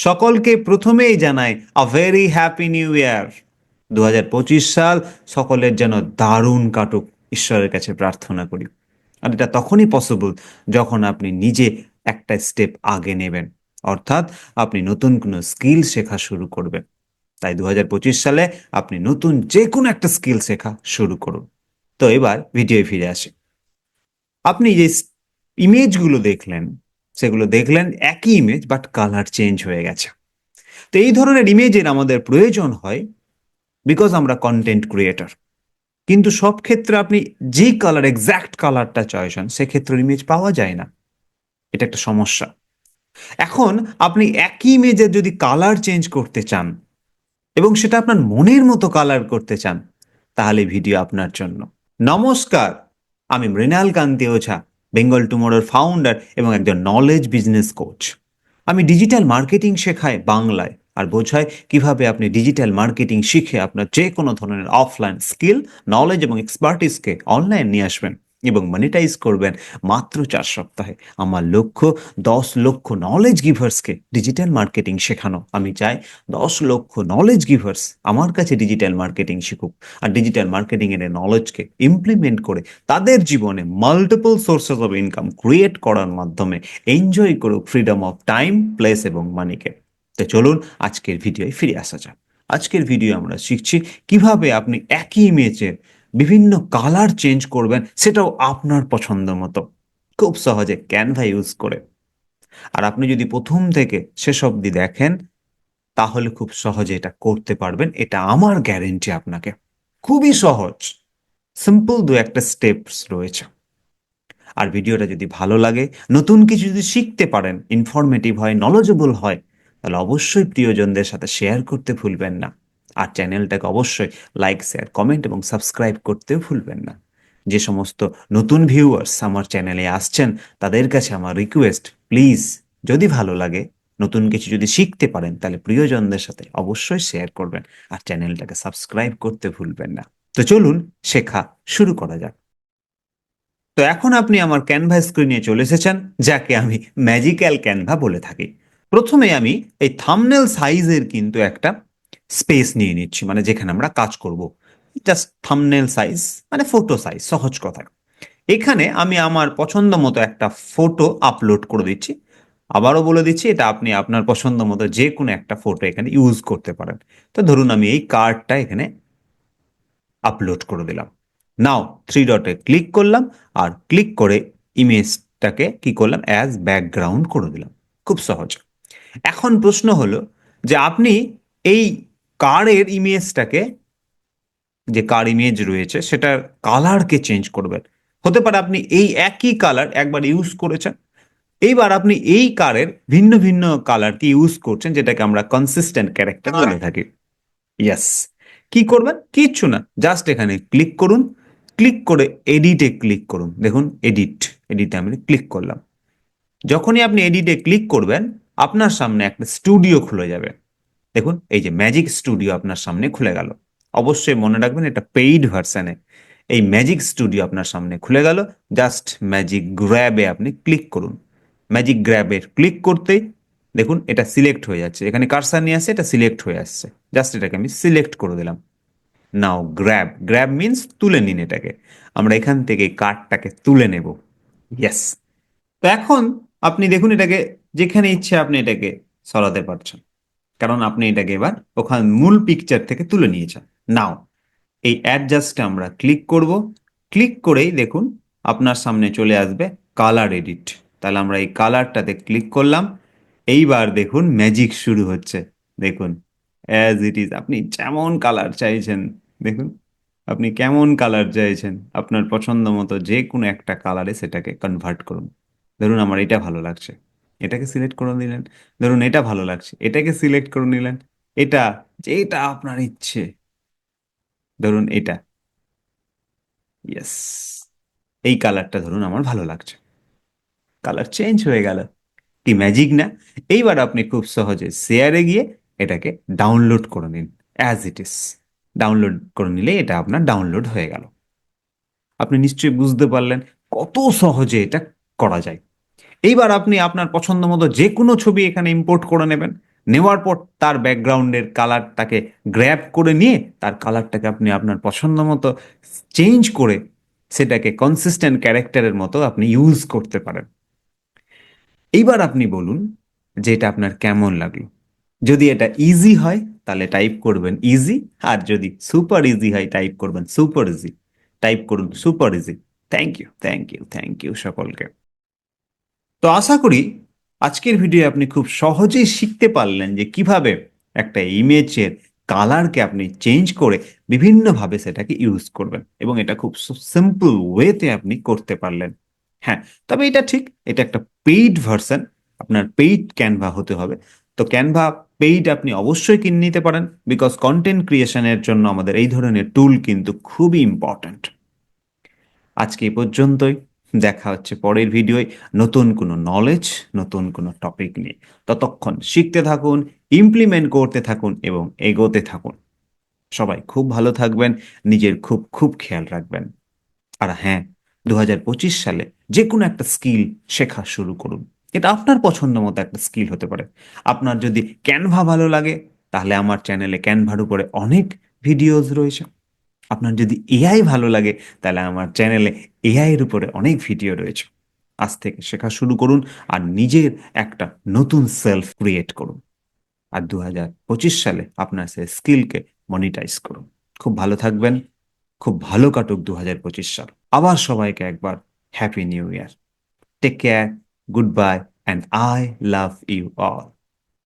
সকলকে প্রথমেই জানাই আ ভেরি হ্যাপি নিউ ইয়ার। 2025 সাল সকলের যেন দারুণ কাটুক, ঈশ্বরের কাছে প্রার্থনা করি। আর এটা তখনই পসিবল যখন আপনি নিজে একটা স্টেপ আগে নেবেন, অর্থাৎ আপনি নতুন কোনো স্কিল শেখা শুরু করবেন। তাই 2025 সালে আপনি নতুন যে কোনো একটা স্কিল শেখা শুরু করুন। তো এবার ভিডিও ফিরে আসি। আপনি যে ইমেজগুলো দেখলেন, সেগুলো দেখলেন একই ইমেজ, বাট কালার চেঞ্জ হয়ে গেছে। তো এই ধরনের ইমেজের আমাদের প্রয়োজন হয়, বিকজ আমরা কন্টেন্ট ক্রিয়েটর। কিন্তু সব ক্ষেত্রে আপনি যে কালার, এক্স্যাক্ট কালারটা চাইছেন, সেক্ষেত্রে ইমেজ পাওয়া যায় না। এটা একটা সমস্যা। এখন আপনি একই ইমেজের যদি কালার চেঞ্জ করতে চান এবং সেটা আপনার মনের মতো কালার করতে চান, তাহলে ভিডিও আপনার জন্য। নমস্কার, আমি মৃণাল কান্তি ওঝা, বেঙ্গল টুমোরোর ফাউন্ডার এবং একজন নলেজ বিজনেস কোচ। আমি ডিজিটাল মার্কেটিং শেখাই বাংলায়, আর বোঝাই কিভাবে আপনি ডিজিটাল মার্কেটিং শিখে আপনার যে কোনো ধরনের অফলাইন স্কিল, নলেজ এবং এক্সপার্টিসকে অনলাইন নিয়ে আসবেন এবং মনিটাইজ করবেন মাত্র 4 সপ্তাহে। আমার লক্ষ্য 10 লক্ষ নলেজ গিভার্সকে ডিজিটাল মার্কেটিং শেখানো। আমি চাই 10 লক্ষ নলেজ গিভার্স আমার কাছে ডিজিটাল মার্কেটিং শিখুক, আর ডিজিটাল মার্কেটিং এর নলেজকে ইমপ্লিমেন্ট করে তাদের জীবনে multiple sources of income create করার মাধ্যমে এনজয় করুক ফ্রিডম অফ টাইম, প্লেস এবং মানিকে। তো চলুন আজকের ভিডিওয় ফিরে আসা যাক। আজকের ভিডিও আমরা শিখছি কিভাবে আপনি একই ইমেজের বিভিন্ন কালার চেঞ্জ করবেন, সেটাও আপনার পছন্দ মতো, খুব সহজে ক্যানভা ইউজ করে। আর আপনি যদি প্রথম থেকে শেষ অবধি দেখেন, তাহলে খুব সহজে এটা করতে পারবেন, এটা আমার গ্যারেন্টি আপনাকে। খুবই সহজ, সিম্পল দু একটা স্টেপস রয়েছে। আর ভিডিওটা যদি ভালো লাগে, নতুন কিছু যদি শিখতে পারেন, ইনফরমেটিভ হয়, নলেজেবল হয়, তাহলে অবশ্যই প্রিয়জনদের সাথে শেয়ার করতে ভুলবেন না। আর চ্যানেলটাকে অবশ্যই লাইক, শেয়ার, কমেন্ট এবং সাবস্ক্রাইব করতেও ভুলবেন না। যে সমস্ত নতুন ভিউয়ার্স আমার চ্যানেলে আসছেন, তাদের কাছে আমার রিকোয়েস্ট, প্লিজ যদি ভালো লাগে, নতুন কিছু যদি শিখতে পারেন, তাহলে প্রিয়জনদের সাথে অবশ্যই শেয়ার করবেন আর চ্যানেলটাকে সাবস্ক্রাইব করতে ভুলবেন না। তো চলুন শেখা শুরু করা যাক। তো এখন আপনি আমার ক্যানভা স্ক্রিনে চলে এসেছেন, যাকে আমি ম্যাজিক্যাল ক্যানভা বলে থাকি। প্রথমে আমি এই থাম্বনেল সাইজের কিন্তু একটা স্পেস নিয়ে নিচ্ছি, মানে যেখানে আমরা কাজ করব, জাস্ট থাম্বনেল সাইজ, মানে ফটো সাইজ, সহজ কথায়। এখানে আমি আমার পছন্দ মতো একটা ফটো আপলোড করে দিচ্ছি। আবারও বলে দিচ্ছি, এটা আপনি আপনার পছন্দ মতো যে কোনো একটা ফটো এখানে ইউজ করতে পারেন। তো ধরুন আমি এই কার্ডটা এখানে আপলোড করে দিলাম। নাও 3 ডটে ক্লিক করলাম, আর ক্লিক করে ইমেজটাকে কি করলাম, অ্যাজ ব্যাকগ্রাউন্ড করে দিলাম। খুব সহজ। এখন প্রশ্ন হলো যে আপনি এই কারের ইমেজটাকে, যে কার ইমেজ রয়েছে সেটার কালারকে চেঞ্জ করবেন। হতে পারে আপনি এই একই কালার একবার ইউজ করেছেন, এইবার আপনি এই কারের ভিন্ন ভিন্ন কালারকে ইউজ করছেন, যেটাকে আমরা কনসিস্টেন্ট ক্যারেক্টার বলে থাকি। ইয়েস। কি করবেন? কিচ্ছু না, জাস্ট এখানে ক্লিক করুন, ক্লিক করে এডিটে ক্লিক করুন। দেখুন এডিটে আমি ক্লিক করলাম। যখনই আপনি এডিটে ক্লিক করবেন, আপনার সামনে একটা স্টুডিও খুলে যাবে। দেখুন এই যে ম্যাজিক স্টুডিও আপনার সামনে খুলে গেল। অবশ্যই মনে রাখবেন, এটা পেইড ভার্সানে। এই ম্যাজিক স্টুডিও আপনার সামনে খুলে গেল। জাস্ট ম্যাজিক গ্র্যাবে আপনি ক্লিক করুন। ম্যাজিক গ্র্যাবে ক্লিক করতেই দেখুন এটা সিলেক্ট হয়ে যাচ্ছে, এখানে কার্সার নিয়ে আসছে, এটা সিলেক্ট হয়ে আসছে। জাস্ট এটাকে আমি সিলেক্ট করে দিলাম। নাও গ্র্যাব, গ্র্যাব মিন্স তুলে নিন এটাকে। আমরা এখান থেকে কার্ডটাকে তুলে নেব। ইয়েস। তো এখন আপনি দেখুন এটাকে যেখানে ইচ্ছে আপনি এটাকে সরাতে পারছেন, কারণ আপনি এটাকে এবার ওখান মূল পিকচার থেকে তুলে নিয়েছেন। নাও এই অ্যাডজাস্টে আমরা ক্লিক করব। ক্লিক করেই দেখুন আপনার সামনে চলে আসবে কালার এডিট। তাহলে আমরা এই কালারটাতে ক্লিক করলাম। এইবার দেখুন ম্যাজিক শুরু হচ্ছে। দেখুন অ্যাজ ইট ইজ, আপনি যেমন কালার চাইছেন, দেখুন আপনি কেমন কালার চাইছেন, আপনার পছন্দ মতো যে কোনো একটা কালারে সেটাকে কনভার্ট করুন। ধরুন আমার এটা ভালো লাগছে, এটাকে সিলেক্ট করে নিলেন। ধরুন এটা ভালো লাগছে, এটাকে সিলেক্ট করে নিলেন। এটা, যেটা আপনার ইচ্ছে, ধরুন এটা। ইয়েস। এই কালারটা ধরুন আমার ভালো লাগছে, কালার চেঞ্জ হয়ে গেল। কি ম্যাজিক না? এইবার আপনি খুব সহজে শেয়ারে গিয়ে এটাকে ডাউনলোড করে নিন অ্যাজ ইট ইজ। ডাউনলোড করে নিলে এটা আপনার ডাউনলোড হয়ে গেল। আপনি নিশ্চয়ই বুঝতে পারলেন কত সহজে এটা করা যায়। এইবার আপনি আপনার পছন্দ মতো যে কোনো ছবি এখানে ইম্পোর্ট করে নেবেন। নেওয়ার পর তার ব্যাকগ্রাউন্ডের কালারটাকে গ্র্যাব করে নিয়ে তার কালারটাকে আপনি আপনার পছন্দ মতো চেঞ্জ করে সেটাকে কনসিস্টেন্ট ক্যারেক্টারের মতো আপনি ইউজ করতে পারেন। এইবার আপনি বলুন যে এটা আপনার কেমন লাগলো। যদি এটা ইজি হয় তাহলে টাইপ করবেন ইজি, আর যদি সুপার ইজি হয় টাইপ করবেন সুপার ইজি। টাইপ করুন super easy. Thank you, thank you, thank you সকলকে। তো আশা করি আজকের ভিডিও আপনি খুব সহজেই শিখতে পারলেন যে কিভাবে একটা ইমেজের কালারকে আপনি চেঞ্জ করে বিভিন্নভাবে সেটাকে ইউজ করবেন, এবং এটা খুব সিম্পল ওয়েতে আপনি করতে পারলেন। হ্যাঁ, তবে এটা ঠিক, এটা একটা পেইড ভার্সন, আপনার পেইড ক্যানভা হতে হবে। তো ক্যানভা পেইড আপনি অবশ্যই কিনে নিতে পারেন, বিকজ কন্টেন্ট ক্রিয়েশনের জন্য আমাদের এই ধরনের টুল কিন্তু খুবই ইম্পর্ট্যান্ট। আজকে এই পর্যন্তই। দেখা হচ্ছে পরের ভিডিওয় নতুন কোনো নলেজ, নতুন কোনো টপিক নিয়ে। ততক্ষণ শিখতে থাকুন, ইমপ্লিমেন্ট করতে থাকুন এবং এগোতে থাকুন। সবাই খুব ভালো থাকবেন, নিজের খুব খুব খেয়াল রাখবেন। আর হ্যাঁ, 2025 সালে যে কোনো একটা স্কিল শেখা শুরু করুন। এটা আপনার পছন্দ মতো একটা স্কিল হতে পারে। আপনার যদি ক্যানভা ভালো লাগে তাহলে আমার চ্যানেলে ক্যানভার উপরে অনেক ভিডিওস রয়েছে। আপনার যদি এআই ভালো লাগে তাহলে আমার চ্যানেলে এআই এর উপরে অনেক ভিডিও রয়েছে। আজ থেকে শেখা শুরু করুন আর নিজের একটা নতুন সেলফ ক্রিয়েট করুন। আর 2025 সালে আপনার সেই স্কিলকে মনিটাইজ করুন। খুব ভালো থাকবেন, খুব ভালো কাটুক 2025 সাল। আবার সবাইকে একবার happy new year. Take care, goodbye, and I love you all.